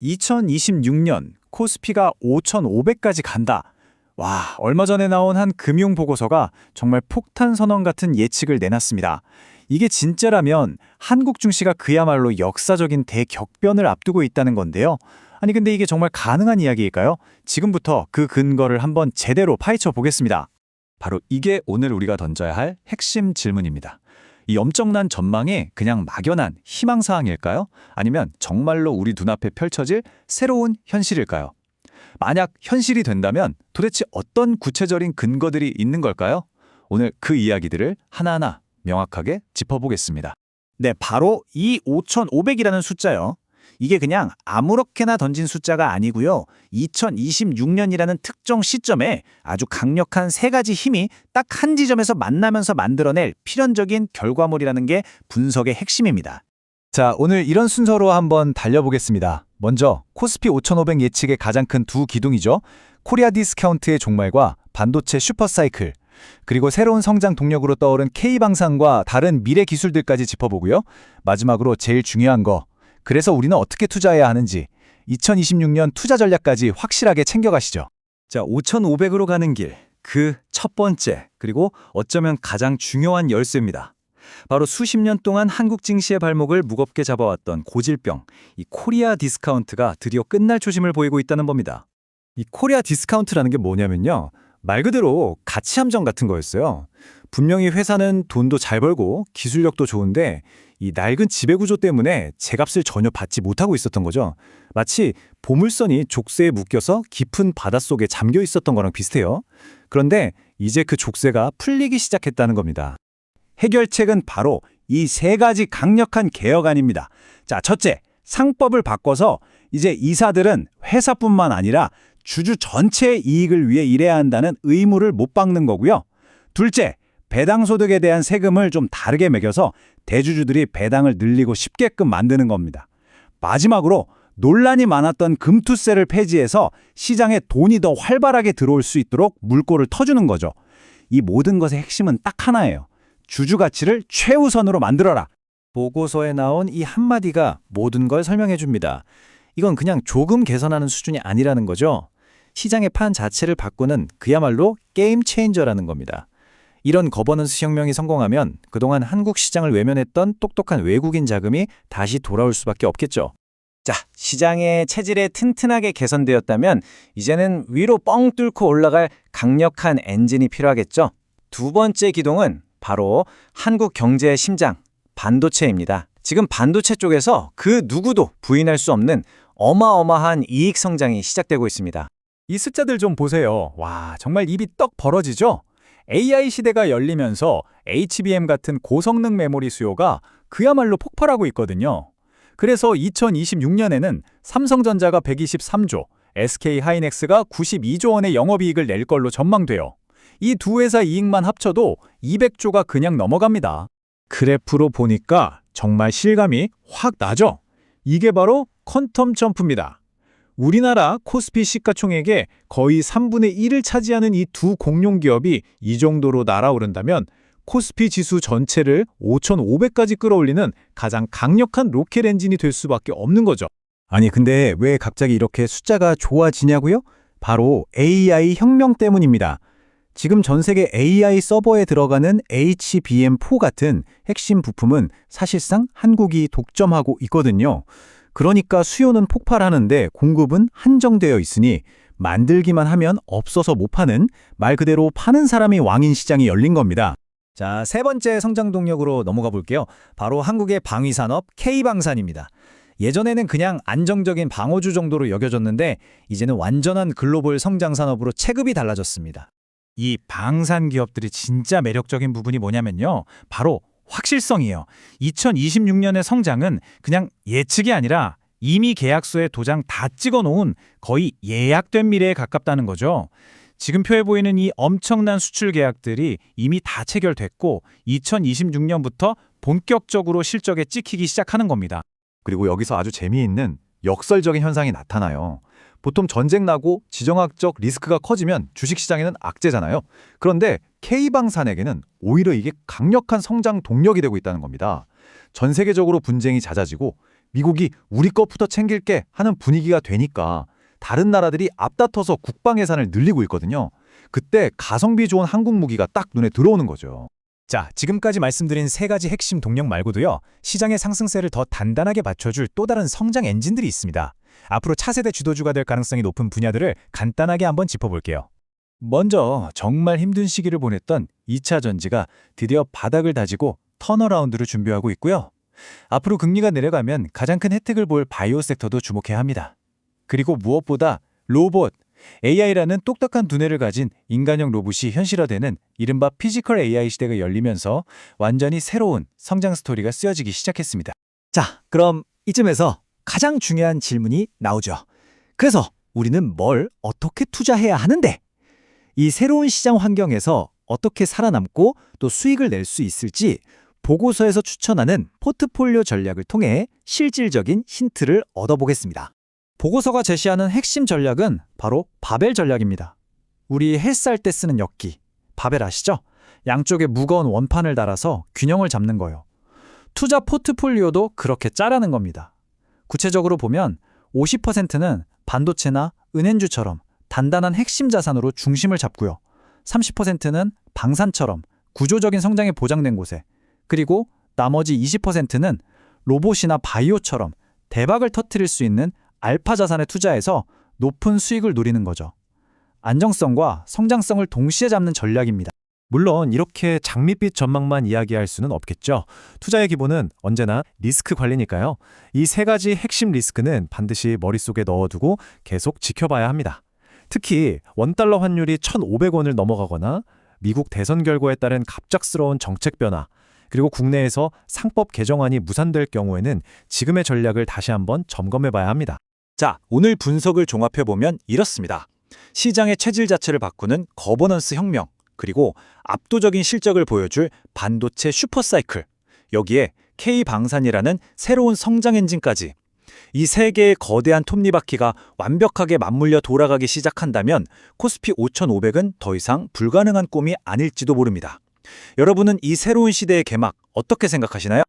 2026년 코스피가 5,500까지 간다. 와, 얼마 전에 나온 한 금융 보고서가 정말 폭탄 선언 같은 예측을 내놨습니다. 이게 진짜라면 한국 증시가 그야말로 역사적인 대격변을 앞두고 있다는 건데요. 아니 근데 이게 정말 가능한 이야기일까요? 지금부터 그 근거를 한번 제대로 파헤쳐 보겠습니다. 바로 이게 오늘 우리가 던져야 할 핵심 질문입니다. 이 엄청난 전망이 그냥 막연한 희망사항일까요? 아니면 정말로 우리 눈앞에 펼쳐질 새로운 현실일까요? 만약 현실이 된다면 도대체 어떤 구체적인 근거들이 있는 걸까요? 오늘 그 이야기들을 하나하나 명확하게 짚어보겠습니다. 네, 바로 이 5,500이라는 숫자요. 이게 그냥 아무렇게나 던진 숫자가 아니고요. 2026년이라는 특정 시점에 아주 강력한 세 가지 힘이 딱 한 지점에서 만나면서 만들어낼 필연적인 결과물이라는 게 분석의 핵심입니다. 자, 오늘 이런 순서로 한번 달려보겠습니다. 먼저 코스피 5,500 예측의 가장 큰 두 기둥이죠. 코리아 디스카운트의 종말과 반도체 슈퍼사이클, 그리고 새로운 성장 동력으로 떠오른 K방산과 다른 미래 기술들까지 짚어보고요. 마지막으로 제일 중요한 거, 그래서 우리는 어떻게 투자해야 하는지 2026년 투자 전략까지 확실하게 챙겨가시죠. 자, 5,500으로 가는 길, 그 첫 번째, 그리고 어쩌면 가장 중요한 열쇠입니다. 바로 수십 년 동안 한국 증시의 발목을 무겁게 잡아왔던 고질병, 이 코리아 디스카운트가 드디어 끝날 초심을 보이고 있다는 겁니다. 이 코리아 디스카운트라는 게 뭐냐면요, 말 그대로 가치 함정 같은 거였어요. 분명히 회사는 돈도 잘 벌고 기술력도 좋은데 이 낡은 지배구조 때문에 제값을 전혀 받지 못하고 있었던 거죠. 마치 보물선이 족쇄에 묶여서 깊은 바닷속에 잠겨 있었던 거랑 비슷해요. 그런데 이제 그 족쇄가 풀리기 시작했다는 겁니다. 해결책은 바로 이 세 가지 강력한 개혁안입니다. 자, 첫째, 상법을 바꿔서 이제 이사들은 회사뿐만 아니라 주주 전체의 이익을 위해 일해야 한다는 의무를 못 박는 거고요. 둘째, 배당소득에 대한 세금을 좀 다르게 매겨서 대주주들이 배당을 늘리고 싶게끔 만드는 겁니다. 마지막으로 논란이 많았던 금투세를 폐지해서 시장에 돈이 더 활발하게 들어올 수 있도록 물꼬를 터주는 거죠. 이 모든 것의 핵심은 딱 하나예요. 주주 가치를 최우선으로 만들어라. 보고서에 나온 이 한마디가 모든 걸 설명해 줍니다. 이건 그냥 조금 개선하는 수준이 아니라는 거죠. 시장의 판 자체를 바꾸는 그야말로 게임 체인저라는 겁니다. 이런 거버넌스 혁명이 성공하면 그동안 한국 시장을 외면했던 똑똑한 외국인 자금이 다시 돌아올 수밖에 없겠죠. 자, 시장의 체질이 튼튼하게 개선되었다면 이제는 위로 뻥 뚫고 올라갈 강력한 엔진이 필요하겠죠. 두 번째 기동은 바로 한국 경제의 심장, 반도체입니다. 지금 반도체 쪽에서 그 누구도 부인할 수 없는 어마어마한 이익 성장이 시작되고 있습니다. 이 숫자들 좀 보세요. 와, 정말 입이 떡 벌어지죠? AI 시대가 열리면서 HBM 같은 고성능 메모리 수요가 그야말로 폭발하고 있거든요. 그래서 2026년에는 삼성전자가 123조, SK하이닉스가 92조 원의 영업이익을 낼 걸로 전망돼요. 이 두 회사 이익만 합쳐도 200조가 그냥 넘어갑니다. 그래프로 보니까 정말 실감이 확 나죠? 이게 바로 퀀텀 점프입니다. 우리나라 코스피 시가총액의 거의 3분의 1을 차지하는 이 두 공룡 기업이 이 정도로 날아오른다면 코스피 지수 전체를 5,500까지 끌어올리는 가장 강력한 로켓 엔진이 될 수밖에 없는 거죠. 아니 근데 왜 갑자기 이렇게 숫자가 좋아지냐고요? 바로 AI 혁명 때문입니다. 지금 전 세계 AI 서버에 들어가는 HBM4 같은 핵심 부품은 사실상 한국이 독점하고 있거든요. 그러니까 수요는 폭발하는데 공급은 한정되어 있으니 만들기만 하면 없어서 못 파는, 말 그대로 파는 사람이 왕인 시장이 열린 겁니다. 자, 세 번째 성장 동력으로 넘어가 볼게요. 바로 한국의 방위산업 K방산입니다. 예전에는 그냥 안정적인 방어주 정도로 여겨졌는데 이제는 완전한 글로벌 성장 산업으로 체급이 달라졌습니다. 이 방산 기업들이 진짜 매력적인 부분이 뭐냐면요. 바로 확실성이에요. 2026년의 성장은 그냥 예측이 아니라 이미 계약서에 도장 다 찍어놓은 거의 예약된 미래에 가깝다는 거죠. 지금 표에 보이는 이 엄청난 수출 계약들이 이미 다 체결됐고 2026년부터 본격적으로 실적에 찍히기 시작하는 겁니다. 그리고 여기서 아주 재미있는 역설적인 현상이 나타나요. 보통 전쟁 나고 지정학적 리스크가 커지면 주식시장에는 악재잖아요. 그런데 K방산에게는 오히려 이게 강력한 성장 동력이 되고 있다는 겁니다. 전 세계적으로 분쟁이 잦아지고 미국이 우리 것부터 챙길게 하는 분위기가 되니까 다른 나라들이 앞다퉈서 국방 예산을 늘리고 있거든요. 그때 가성비 좋은 한국 무기가 딱 눈에 들어오는 거죠. 자, 지금까지 말씀드린 세 가지 핵심 동력 말고도요, 시장의 상승세를 더 단단하게 받쳐줄 또 다른 성장 엔진들이 있습니다. 앞으로 차세대 주도주가 될 가능성이 높은 분야들을 간단하게 한번 짚어볼게요. 먼저 정말 힘든 시기를 보냈던 2차 전지가 드디어 바닥을 다지고 턴어라운드를 준비하고 있고요. 앞으로 금리가 내려가면 가장 큰 혜택을 볼 바이오 섹터도 주목해야 합니다. 그리고 무엇보다 로봇, AI라는 똑딱한 두뇌를 가진 인간형 로봇이 현실화되는 이른바 피지컬 AI 시대가 열리면서 완전히 새로운 성장 스토리가 쓰여지기 시작했습니다. 자, 그럼 이쯤에서 가장 중요한 질문이 나오죠. 그래서 우리는 뭘 어떻게 투자해야 하는데? 이 새로운 시장 환경에서 어떻게 살아남고 또 수익을 낼 수 있을지 보고서에서 추천하는 포트폴리오 전략을 통해 실질적인 힌트를 얻어보겠습니다. 보고서가 제시하는 핵심 전략은 바로 바벨 전략입니다. 우리 헬스할 때 쓰는 역기, 바벨 아시죠? 양쪽에 무거운 원판을 달아서 균형을 잡는 거예요. 투자 포트폴리오도 그렇게 짜라는 겁니다. 구체적으로 보면 50%는 반도체나 은행주처럼 단단한 핵심 자산으로 중심을 잡고요. 30%는 방산처럼 구조적인 성장에 보장된 곳에, 그리고 나머지 20%는 로봇이나 바이오처럼 대박을 터뜨릴 수 있는 알파 자산에 투자해서 높은 수익을 노리는 거죠. 안정성과 성장성을 동시에 잡는 전략입니다. 물론 이렇게 장밋빛 전망만 이야기할 수는 없겠죠. 투자의 기본은 언제나 리스크 관리니까요. 이 세 가지 핵심 리스크는 반드시 머릿속에 넣어두고 계속 지켜봐야 합니다. 특히 원달러 환율이 1,500원을 넘어가거나 미국 대선 결과에 따른 갑작스러운 정책 변화, 그리고 국내에서 상법 개정안이 무산될 경우에는 지금의 전략을 다시 한번 점검해봐야 합니다. 자, 오늘 분석을 종합해보면 이렇습니다. 시장의 체질 자체를 바꾸는 거버넌스 혁명, 그리고 압도적인 실적을 보여줄 반도체 슈퍼사이클, 여기에 K방산이라는 새로운 성장 엔진까지, 이 세 개의 거대한 톱니바퀴가 완벽하게 맞물려 돌아가기 시작한다면 코스피 5,500은 더 이상 불가능한 꿈이 아닐지도 모릅니다. 여러분은 이 새로운 시대의 개막 어떻게 생각하시나요?